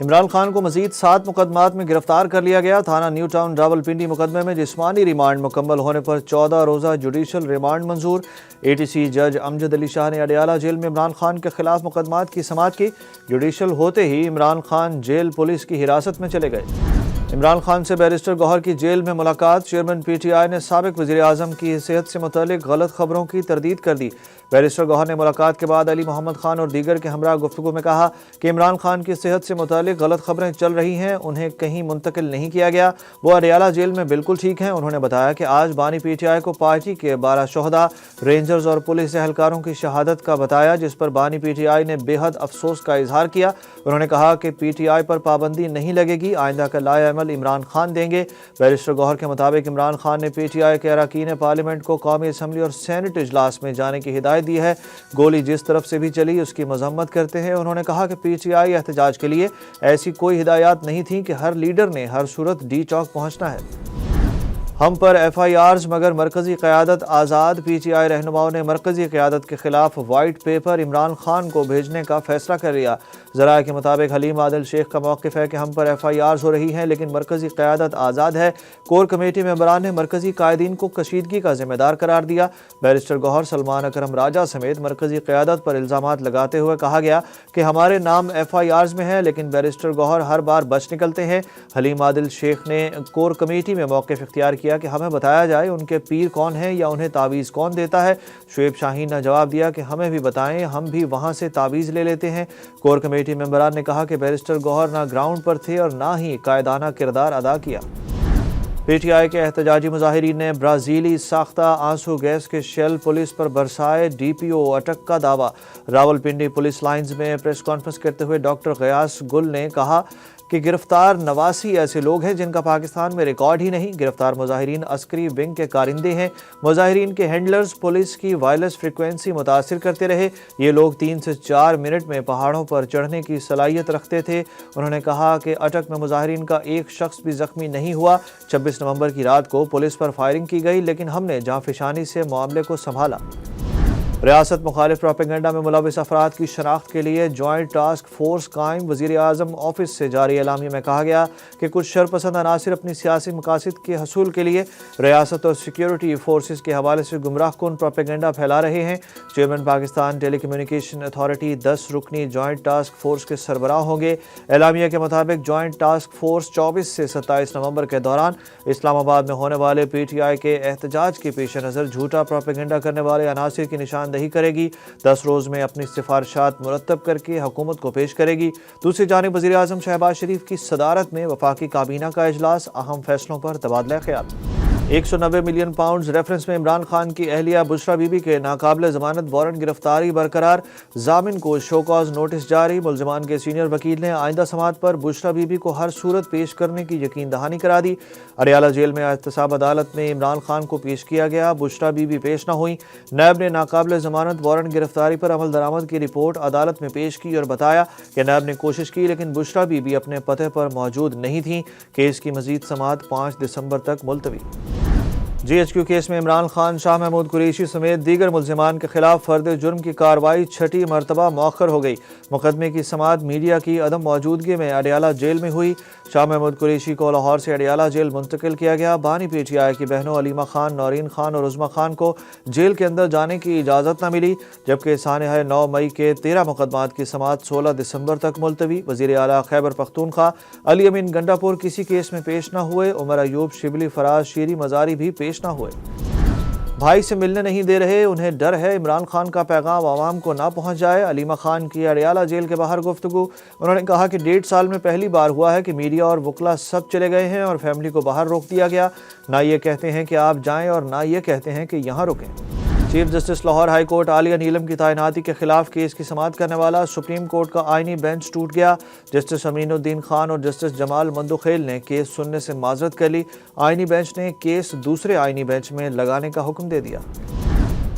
عمران خان کو مزید 7 مقدمات میں گرفتار کر لیا گیا۔ تھانہ نیو ٹاؤن راولپنڈی مقدمے میں جسمانی ریمانڈ مکمل ہونے پر 14 روزہ جوڈیشل ریمانڈ منظور۔ ATC جج امجد علی شاہ نے اڈیالہ جیل میں عمران خان کے خلاف مقدمات کی سماعت کی۔ جوڈیشل ہوتے ہی عمران خان جیل پولیس کی حراست میں چلے گئے۔ عمران خان سے بیرسٹر گوہر کی جیل میں ملاقات۔ چیئرمین PTI نے سابق وزیر اعظم کی صحت سے متعلق غلط خبروں کی تردید کر دی۔ بیرسٹر گوہر نے ملاقات کے بعد علی محمد خان اور دیگر کے ہمراہ گفتگو میں کہا کہ عمران خان کی صحت سے متعلق غلط خبریں چل رہی ہیں، انہیں کہیں منتقل نہیں کیا گیا، وہ اڈیالہ جیل میں بالکل ٹھیک ہیں۔ انہوں نے بتایا کہ آج بانی PTI کو پارٹی کے 12 شہداء، رینجرز اور پولیس اہلکاروں کی شہادت کا بتایا، جس پر بانی PTI نے بے حد افسوس کا اظہار کیا۔ انہوں نے کہا کہ PTI پر پابندی نہیں لگے گی، آئندہ کا لائحہ عمل عمران خان دیں گے۔ بیرسٹر گوہر کے مطابق عمران خان نے PTI کے اراکین پارلیمنٹ کو قومی اسمبلی اور سینٹ اجلاس میں جانے کی ہدایت دی ہے۔ گولی جس طرف سے بھی چلی اس کی مذمت کرتے ہیں انہوں نے کہا کہ PTI احتجاج کے لیے ایسی کوئی ہدایات نہیں تھیں کہ ہر لیڈر نے ہر صورت ڈی چوک پہنچنا ہے۔ ہم پر FIRs مگر مرکزی قیادت آزاد۔ PTI رہنماؤں نے مرکزی قیادت کے خلاف وائٹ پیپر عمران خان کو بھیجنے کا فیصلہ کر لیا۔ ذرائع کے مطابق حلیم عادل شیخ کا موقف ہے کہ ہم پر FIRs ہو رہی ہیں لیکن مرکزی قیادت آزاد ہے۔ کور کمیٹی ممبران نے مرکزی قائدین کو کشیدگی کا ذمہ دار قرار دیا۔ بیرسٹر گوہر، سلمان اکرم راجہ سمیت مرکزی قیادت پر الزامات لگاتے ہوئے کہا گیا کہ ہمارے نام FIRs میں ہے لیکن بیرسٹر گوہر ہر بار بچ نکلتے ہیں۔ حلیم عادل شیخ نے کور کمیٹی میں موقف اختیار کیا کہ ہمیں بتایا جائے ان کے پیر کون ہیں یا انہیں تعویذ کون دیتا ہے۔ شعیب شاہین نے جواب دیا کہ ہمیں بھی بتائیں، ہم بھی وہاں سے تعویذ لے لیتے ہیں۔ کور کمیٹی ممبران نے کہا کہ بیرسٹر گوہر نہ گراؤنڈ پر تھے اور نہ ہی قائدانہ کردار ادا کیا۔ PTI کے احتجاجی مظاہرین نے برازیلی ساختہ آنسو گیس کے شیل پولیس پر برسائے، DPO اٹک کا دعویٰ۔ راولپنڈی پولیس لائنز میں پریس کانفرنس کرتے ہوئے ڈاکٹر غیاث گل نے کہا کہ گرفتار 89 ایسے لوگ ہیں جن کا پاکستان میں ریکارڈ ہی نہیں۔ گرفتار مظاہرین عسکری ونگ کے کارندے ہیں۔ مظاہرین کے ہینڈلرز پولیس کی وائرلیس فریکوینسی متاثر کرتے رہے۔ یہ لوگ 3 سے 4 منٹ میں پہاڑوں پر چڑھنے کی صلاحیت رکھتے تھے۔ انہوں نے کہا کہ اٹک میں مظاہرین کا ایک شخص بھی زخمی نہیں ہوا۔ 26 نومبر کی رات کو پولیس پر فائرنگ کی گئی لیکن ہم نے جانفشانی سے معاملے کو سنبھالا۔ ریاست مخالف پروپیگنڈا میں ملوث افراد کی شناخت کے لیے جوائنٹ ٹاسک فورس قائم۔ وزیر اعظم آفس سے جاری اعلامیہ میں کہا گیا کہ کچھ شرپسند عناصر اپنی سیاسی مقاصد کے حصول کے لیے ریاست اور سیکیورٹی فورسز کے حوالے سے گمراہ کن پروپیگنڈا پھیلا رہے ہیں۔ چیئرمین پاکستان ٹیلی کمیونیکیشن اتھارٹی 10 رکنی جوائنٹ ٹاسک فورس کے سربراہ ہوں گے۔ اعلامیہ کے مطابق جوائنٹ ٹاسک فورس 24 سے 27 نومبر کے دوران اسلام آباد میں ہونے والے PTI کے احتجاج کے پیش نظر جھوٹا پروپیگنڈا کرنے والے عناصر کی نشاندہی کرے گی۔ 10 روز میں اپنی سفارشات مرتب کر کے حکومت کو پیش کرے گی۔ دوسری جانب وزیر اعظم شہباز شریف کی صدارت میں وفاقی کابینہ کا اجلاس، اہم فیصلوں پر تبادلہ خیال۔ 190 ملین پاؤنڈز ریفرنس میں عمران خان کی اہلیہ بشریٰ بی بی کے ناقابل ضمانت وارنٹ گرفتاری برقرار۔ ضامن کو شو کاز نوٹس جاری۔ ملزمان کے سینئر وکیل نے آئندہ سماعت پر بشریٰ بی بی کو ہر صورت پیش کرنے کی یقین دہانی کرا دی۔ اڈیالہ جیل میں احتساب عدالت میں عمران خان کو پیش کیا گیا، بشریٰ بی بی پیش نہ ہوئیں۔ نیب نے ناقابل ضمانت وارنٹ گرفتاری پر عمل درآمد کی رپورٹ عدالت میں پیش کی اور بتایا کہ نیب نے کوشش کی لیکن بشریٰ بی بی اپنے پتے پر موجود نہیں تھیں۔ کیس کی مزید سماعت 5 دسمبر تک ملتوی۔ GHQ کیس میں عمران خان، شاہ محمود قریشی سمیت دیگر ملزمان کے خلاف فرد جرم کی کارروائی 6ٹی مرتبہ مؤخر ہو گئی۔ مقدمے کی سماعت میڈیا کی عدم موجودگی میں اڈیالہ جیل میں ہوئی۔ شاہ محمود قریشی کو لاہور سے اڈیالہ جیل منتقل کیا گیا۔ بانی PTI کی بہنوں علیمہ خان، نورین خان اور عظمیٰ خان کو جیل کے اندر جانے کی اجازت نہ ملی، جبکہ سانحہ 9 مئی کے 13 مقدمات کی سماعت 16 دسمبر تک ملتوی۔ وزیر اعلیٰ خیبر پختونخوا علی امین گنڈاپور کسی کیس میں پیش نہ ہوئے۔ عمر ایوب، شبلی، فراز، شیری مزاری بھی پیش نہ ہوئے۔ بھائی سے ملنے نہیں دے رہے، انہیں ڈر ہے عمران خان کا پیغام عوام کو نہ پہنچ جائے۔ علیمہ خان کی اڈیالہ جیل کے باہر گفتگو۔ انہوں نے کہا کہ 1.5 سال میں پہلی بار ہوا ہے کہ میڈیا اور وکلاء سب چلے گئے ہیں اور فیملی کو باہر روک دیا گیا۔ نہ یہ کہتے ہیں کہ آپ جائیں اور نہ یہ کہتے ہیں کہ یہاں رکیں۔ Chief justice Lahore high court Aalia Neelum کی تعیناتی کے خلاف کیس کی سماعت کرنے والا سپریم کورٹ کا آئینی بینچ ٹوٹ گیا۔ جسٹس امین الدین خان اور جسٹس جمال مندوخیل نے کیس سننے سے معذرت کر لی۔ آئینی بینچ نے کیس دوسرے آئینی بینچ میں لگانے کا حکم دے دیا۔